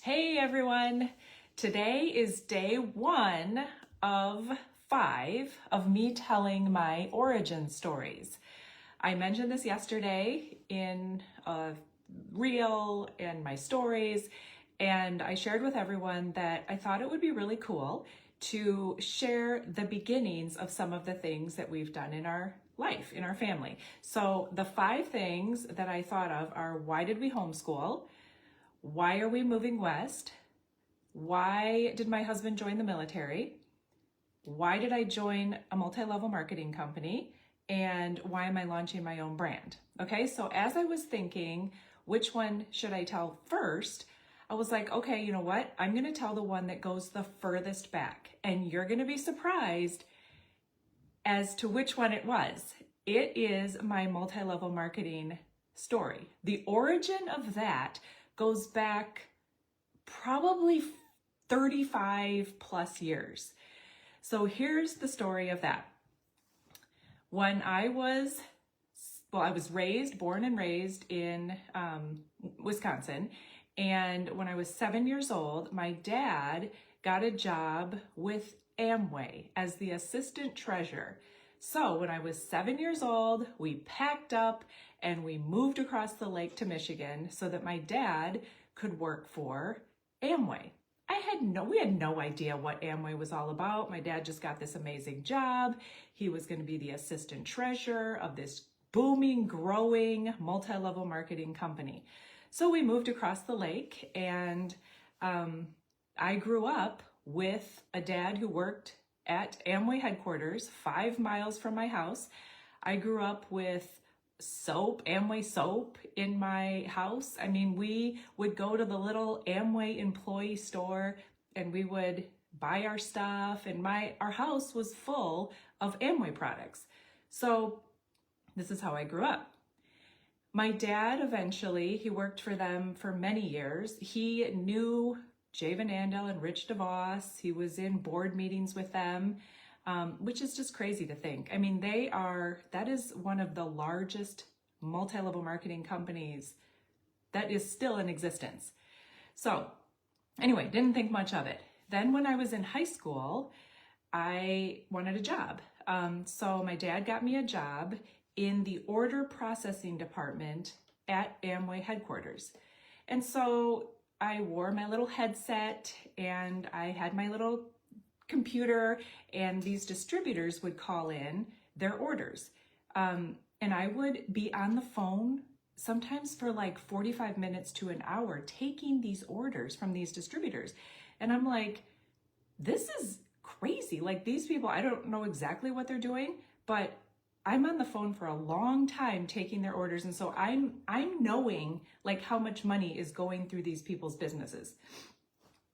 Hey everyone! Today is day 1 of 5 of me telling my origin stories. I mentioned this yesterday in a reel and my stories, and I shared with everyone that I thought it would be really cool to share the beginnings of some of the things that we've done in our life, in our family. So the 5 things that I thought of are: why did we homeschool? Why are we moving west? Why did my husband join the military? Why did I join a multi-level marketing company? And why am I launching my own brand? Okay, so as I was thinking, which one should I tell first? I was like, okay, you know what? I'm gonna tell the one that goes the furthest back, and you're gonna be surprised as to which one it was. It is my multi-level marketing story. The origin of that goes back probably 35 plus years. So here's the story of that. When I was born and raised in Wisconsin. And when I was 7 years old, my dad got a job with Amway as the assistant treasurer. So when I was 7 years old, we packed up and we moved across the lake to Michigan so that my dad could work for Amway. We had no idea what Amway was all about. My dad just got this amazing job. He was going to be the assistant treasurer of this booming, growing, multi-level marketing company. So we moved across the lake, and I grew up with a dad who worked at Amway headquarters 5 miles from my house. I grew up with soap, Amway soap in my house. I mean, we would go to the little Amway employee store and we would buy our stuff, and our house was full of Amway products. So this is how I grew up. My dad eventually, he worked for them for many years. He knew Jay Van Andel and Rich DeVos. He was in board meetings with them, which is just crazy to think. I mean, that is one of the largest multi-level marketing companies that is still in existence. So anyway, didn't think much of it. Then when I was in high school, I wanted a job. So my dad got me a job in the order processing department at Amway headquarters. And so I wore my little headset and I had my little computer, and these distributors would call in their orders. And I would be on the phone sometimes for like 45 minutes to an hour taking these orders from these distributors. And I'm like, this is crazy. Like, these people, I don't know exactly what they're doing, but I'm on the phone for a long time taking their orders. And so I'm knowing like how much money is going through these people's businesses.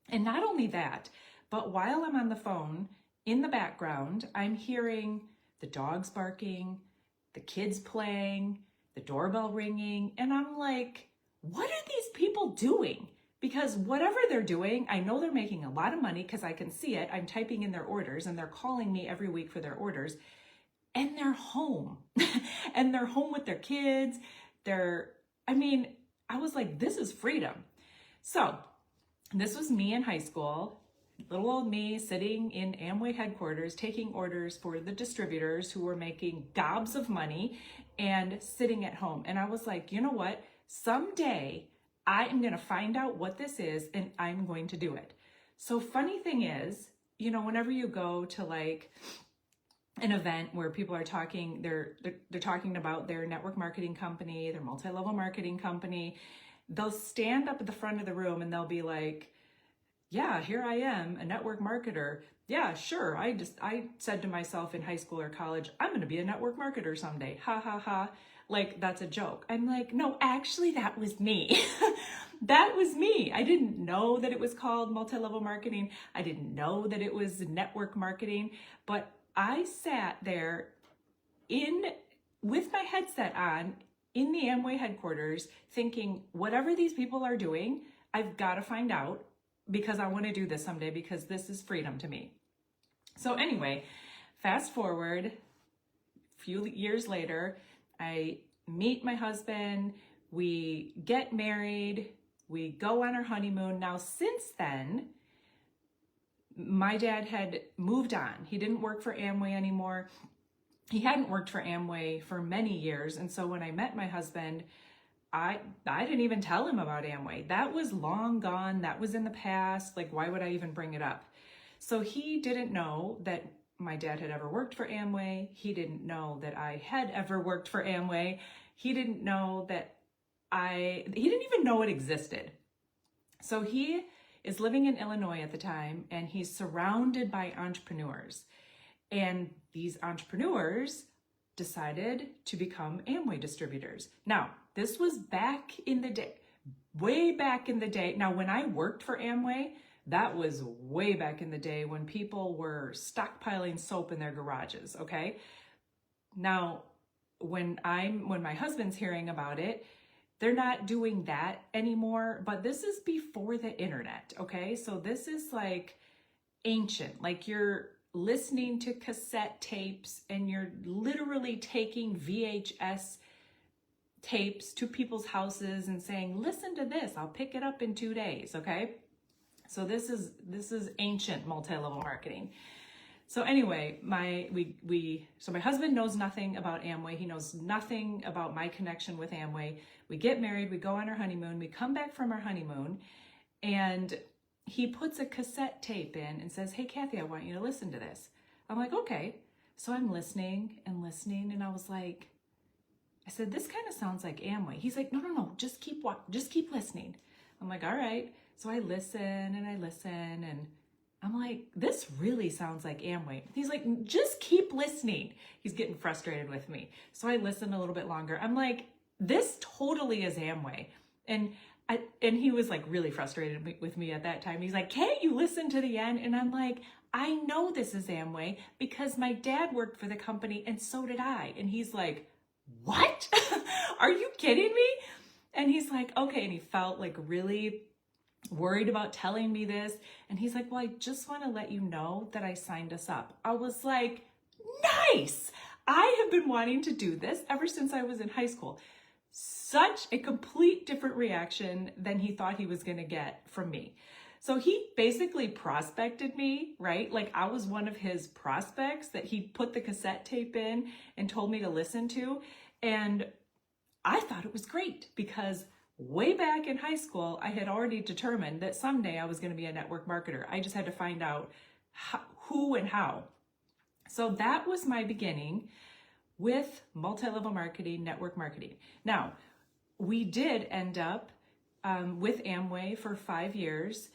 And not only that, but while I'm on the phone, in the background, I'm hearing the dogs barking, the kids playing, the doorbell ringing, and I'm like, what are these people doing? Because whatever they're doing, I know they're making a lot of money because I can see it. I'm typing in their orders and they're calling me every week for their orders, and they're home. And they're home with their kids. I was like, this is freedom. So this was me in high school, little old me sitting in Amway headquarters, taking orders for the distributors who were making gobs of money and sitting at home. And I was like, you know what? Someday I am going to find out what this is and I'm going to do it. So funny thing is, whenever you go to like an event where people are talking, they're talking about their network marketing company, their multi-level marketing company, they'll stand up at the front of the room and they'll be like, yeah, here I am, a network marketer. Yeah, sure. I said to myself in high school or college, I'm going to be a network marketer someday. Ha ha ha. Like, that's a joke. I'm like, no, actually, that was me. That was me. I didn't know that it was called multi-level marketing. I didn't know that it was network marketing, but I sat there with my headset on in the Amway headquarters thinking, whatever these people are doing, I've got to find out because I want to do this someday because this is freedom to me. So anyway, fast forward a few years later, I meet my husband, we get married, We go on our honeymoon. Now, since then, my dad had moved on. He didn't work for Amway anymore. He hadn't worked for Amway for many years. And so when I met my husband, I didn't even tell him about Amway. That was long gone. That was in the past. Like, why would I even bring it up? So he didn't know that my dad had ever worked for Amway. He didn't know that I had ever worked for Amway. He didn't know that he didn't even know it existed. So he is living in Illinois at the time, and he's surrounded by entrepreneurs. And these entrepreneurs decided to become Amway distributors. Now, this was back in the day, way back in the day. Now, when I worked for Amway, that was way back in the day when people were stockpiling soap in their garages, okay? Now, when my husband's hearing about it, they're not doing that anymore, but this is before the internet, okay? So this is like ancient, like you're listening to cassette tapes and you're literally taking VHS tapes to people's houses and saying, listen to this, I'll pick it up in 2 days, okay? So this is ancient multi-level marketing. So anyway, my husband knows nothing about Amway. He knows nothing about my connection with Amway. We get married, we go on our honeymoon, we come back from our honeymoon, and he puts a cassette tape in and says, hey, Kathy, I want you to listen to this. I'm like, okay. So I'm listening, and I was like, I said, this kind of sounds like Amway. He's like, no, just keep listening. I'm like, all right. So I listen, and I'm like, this really sounds like Amway. He's like, just keep listening. He's getting frustrated with me. So I listen a little bit longer. I'm like, this totally is Amway. And he was like really frustrated with me at that time. He's like, can't you listen to the end? And I'm like, I know this is Amway because my dad worked for the company and so did I. And he's like, what? Are you kidding me? And he's like, okay. And he felt like really worried about telling me this. And he's like, well, I just want to let you know that I signed us up. I was like, nice. I have been wanting to do this ever since I was in high school. Such a complete different reaction than he thought he was going to get from me. So he basically prospected me, right? Like I was one of his prospects that he put the cassette tape in and told me to listen to. And I thought it was great because way back in high school, I had already determined that someday I was going to be a network marketer. I just had to find out who and how. So that was my beginning with multi-level marketing, network marketing. Now, we did end up with Amway for 5 years.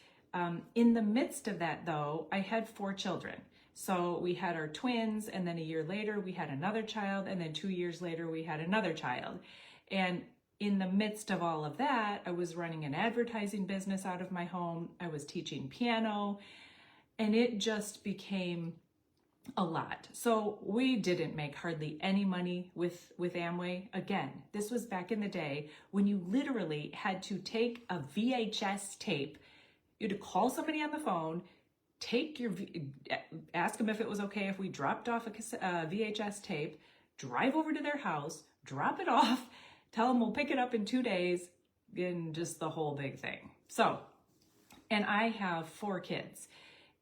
In the midst of that, though, I had 4 children. So we had our twins, and then a year later, we had another child, and then 2 years later, we had another child. And in the midst of all of that, I was running an advertising business out of my home. I was teaching piano, and it just became a lot. So we didn't make hardly any money with Amway. Again, this was back in the day when you literally had to take a VHS tape. You had to call somebody on the phone, ask them if it was okay if we dropped off a VHS tape, drive over to their house, drop it off, tell them we'll pick it up in 2 days, and just the whole big thing. So, and I have 4 kids,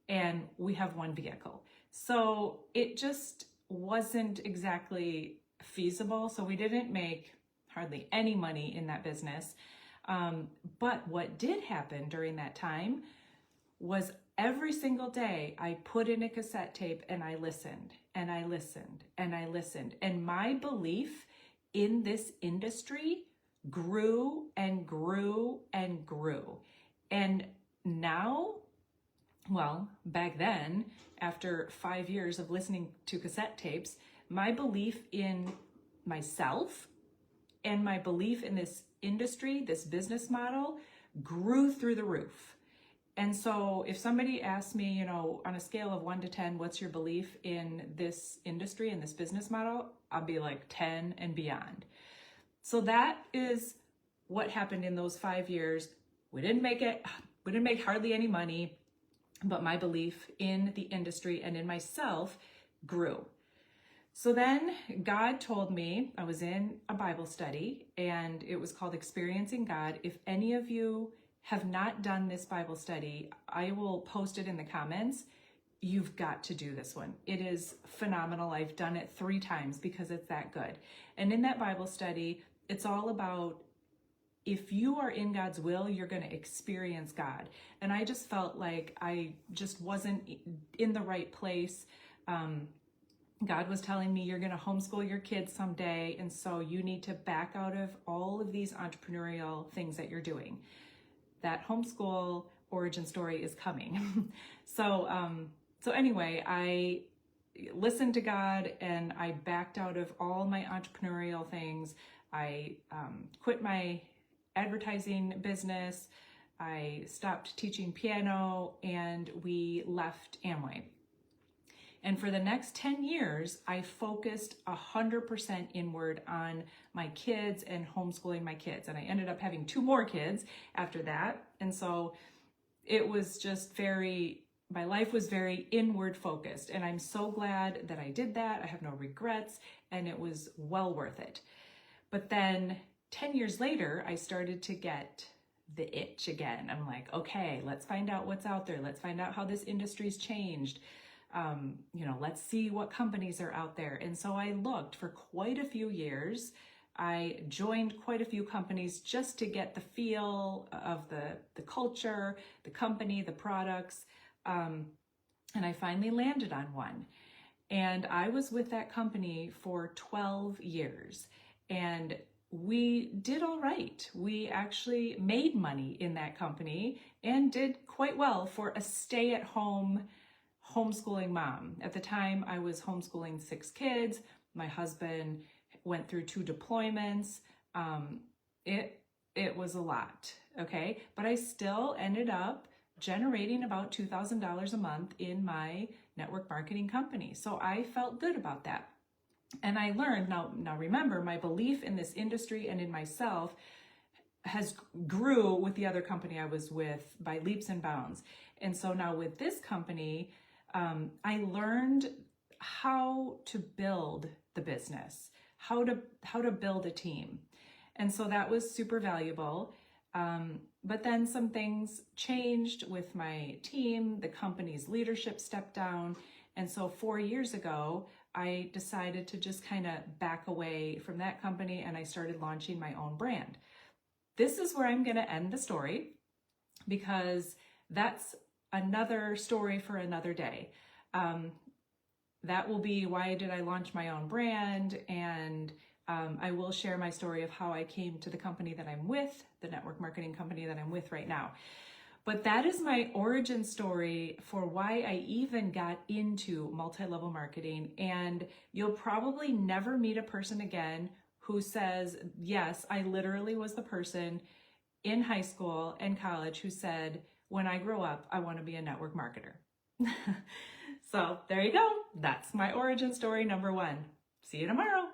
and we have 1 vehicle. So it just wasn't exactly feasible. So we didn't make hardly any money in that business. But what did happen during that time was every single day I put in a cassette tape and I listened and I listened and I listened. And my belief in this industry grew and grew and grew. And now, well, back then, after 5 years of listening to cassette tapes, my belief in myself and my belief in this industry, this business model, grew through the roof. And so if somebody asks me, on a scale of 1 to 10, what's your belief in this industry and this business model? I'll be like 10 and beyond. So that is what happened in those 5 years. We didn't make hardly any money, but my belief in the industry and in myself grew. So then God told me, I was in a Bible study and it was called Experiencing God. If any of you have not done this Bible study, I will post it in the comments. You've got to do this one. It is phenomenal. I've done it 3 times because it's that good. And in that Bible study, it's all about if you are in God's will, you're going to experience God. And I just felt like I just wasn't in the right place. God was telling me you're going to homeschool your kids someday. And so you need to back out of all of these entrepreneurial things that you're doing. That homeschool origin story is coming. So anyway, I listened to God and I backed out of all my entrepreneurial things. I quit my advertising business. I stopped teaching piano and we left Amway. And for the next 10 years, I focused 100% inward on my kids and homeschooling my kids. And I ended up having 2 more kids after that. And so it was just my life was very inward focused. And I'm so glad that I did that. I have no regrets and it was well worth it. But then 10 years later, I started to get the itch again. I'm like, okay, let's find out what's out there. Let's find out how this industry's changed. Let's see what companies are out there. And so I looked for quite a few years. I joined quite a few companies just to get the feel of the culture, the company, the products. And I finally landed on one. And I was with that company for 12 years. And we did all right. We actually made money in that company and did quite well for a stay-at-home homeschooling mom. At the time, I was homeschooling 6 kids. My husband went through 2 deployments. It was a lot, okay? But I still ended up generating about $2,000 a month in my network marketing company. So I felt good about that. And I learned, now remember, my belief in this industry and in myself grew with the other company I was with by leaps and bounds. And so now with this company, I learned how to build the business, how to build a team. And so that was super valuable. But then some things changed with my team. The company's leadership stepped down. And so 4 years ago, I decided to just kind of back away from that company and I started launching my own brand. This is where I'm going to end the story because that's another story for another day. That will be why did I launch my own brand, and I will share my story of how I came to the company that I'm with, the network marketing company that I'm with right now. But that is my origin story for why I even got into multi-level marketing. And you'll probably never meet a person again who says, yes, I literally was the person in high school and college who said, when I grow up, I want to be a network marketer. So there you go. That's my origin story number 1. See you tomorrow.